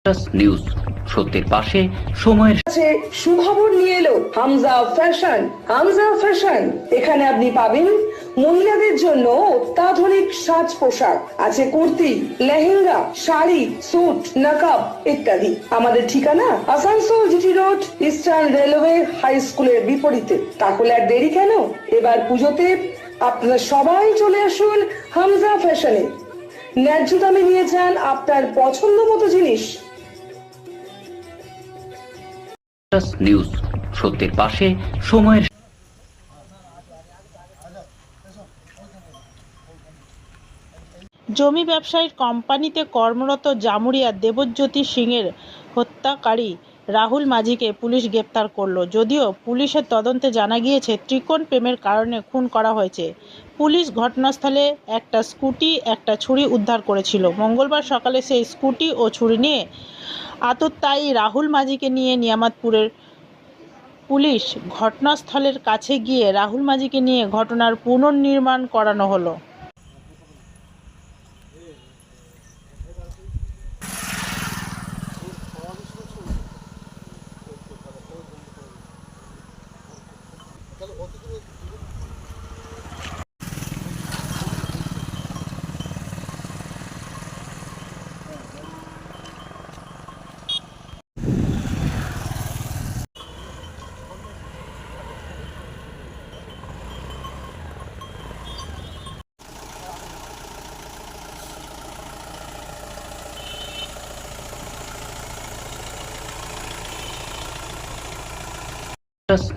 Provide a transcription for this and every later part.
News সত্যের পাশে সময়ের সুখবর নিয়ে এলো হামজা ফ্যাশন। হামজা ফ্যাশন, এখানে আপনি পাবেন মহিলাদের জন্য অত্যাধুনিক সাজ পোশাক, আছে কুর্তি, লেহেঙ্গা, শাড়ি, স্যুট, নকাব ইত্যাদি। আমাদের ঠিকানা Asansol GT Road, Eastern Railway High স্কুলের বিপরীতে। তাহলে আর দেরি কেন, এবার পুজোতে আপনারা সবাই চলে আসুন হামজা ফ্যাশনে। ন্যায্য দামে নিয়ে যান আপনার পছন্দ মতো জিনিস। নিউজ সত্যের পাশে সময়ের জমি ব্যবসায়ীর কোম্পানিতে কর্মরত জামুরিয়া দেবজ্যোতি সিংয়ের হত্যাকারী রাহুল মাঝিকে পুলিশ গ্রেপ্তার করল। যদিও পুলিশের তদন্তে জানা গিয়েছে ত্রিকোণ প্রেমের কারণে খুন করা হয়েছে। পুলিশ ঘটনাস্থলে একটা স্কুটি, একটা ছুরি উদ্ধার করেছিল। মঙ্গলবার সকালে সেই স্কুটি ও ছুরি নিয়ে আততায়ী রাহুল মাঝিকে নিয়ে নিয়ামতপুরের পুলিশ ঘটনাস্থলের কাছে গিয়ে রাহুল মাঝিকে নিয়ে ঘটনার পুনর্নির্মাণ করানো হলো।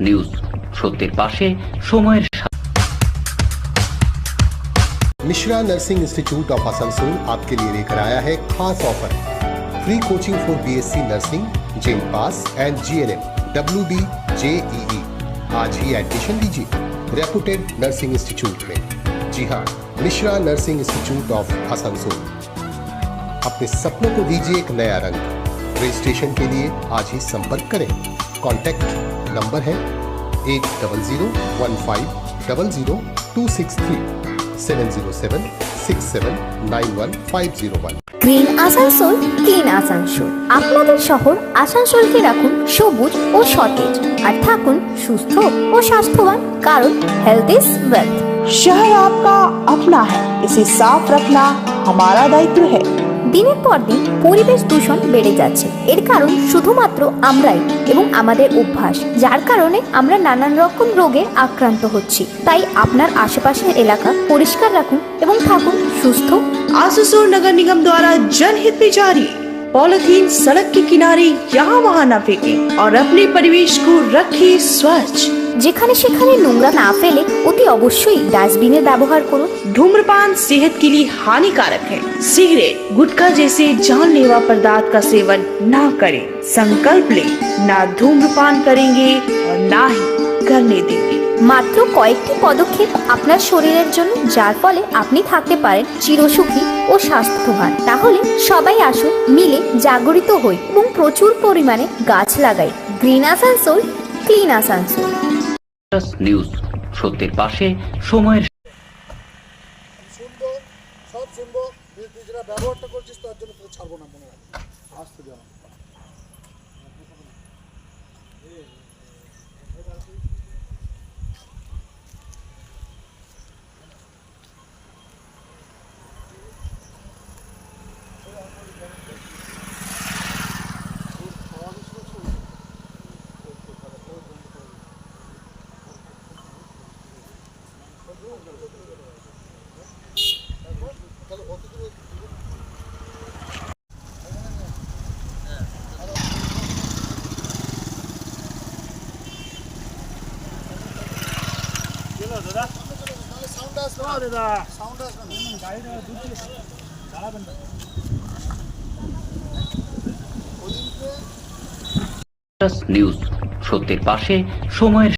নিউজ সত্যের পাশে সময়ের Mishra nursing institute of Asansol आपके लिए लेकर आया है खास offer. Free coaching for BSc nursing, जेम pass and GNM, WD, JEE। आज ही एडमिशन लीजिए रेपुटेड नर्सिंग इंस्टीट्यूट में। जी हाँ, Mishra nursing institute of Asansol. अपने सपनों को दीजिए एक नया रंग। रजिस्ट्रेशन के लिए आज ही संपर्क करें। कॉन्टैक्ट नंबर है 8015000263 70767911501। Green Asansol, clean Asansol. আপনাদের শহর আসানসোলকে রাখুন সবুজ ও সতেজ, আর থাকুন সুস্থ ও স্বাস্থ্যবান, কারণ হেলথ ইজ ওয়েলথ। शहर आपका अपना है, इसे साफ रखना हमारा दायित्व है। দিনের পর দিন পরিবেশ দূষণ বেড়ে যাচ্ছে। এর কারণ শুধুমাত্র আমরাই এবং আমাদের অভ্যাস, যার কারণে আমরা নানান রকম রোগে আক্রান্ত হচ্ছি। তাই আপনার আশেপাশের এলাকা পরিষ্কার রাখুন এবং থাকুন সুস্থ। आसनसोल नगर निगम द्वारा जनहित में जारी। पॉलिथीन सड़क के किनारे यहाँ वहाँ न फेंकें और अपने परिवेश को रखें स्वच्छ। যেখানে সেখানে নোংরা না ফেলে অতি অবশ্যই ডাস্টবিনের ব্যবহার করুন। धूम्रपान सेहत के लिए हानिकारक है। सिगरेट, गुटखा जैसे जानलेवा पदार्थ का सेवन न करें। संकल्प ले, ना धूम्रपान करेंगे और ना ही करने देंगे। মাত্র কয়েকটি পদক্ষেপ আপনার শরীরের জন্য, যার ফলে আপনি থাকতে পারেন চিরসুখী ও স্বাস্থ্যবান। তাহলে সবাই আসুন, মিলে জাগরিত হই এবং প্রচুর পরিমাণে গাছ লাগাই। Green Asansol, clean Asansol. News সত্যের পাশে সময়ের শুনবো, সব শুনবো, তুই যেটা ব্যবহারটা করছিস তার জন্য তোকে ছাড়বো না, মনে রাখ। আসতে দেওয়া নিউজ সত্যের পাশে সময়ের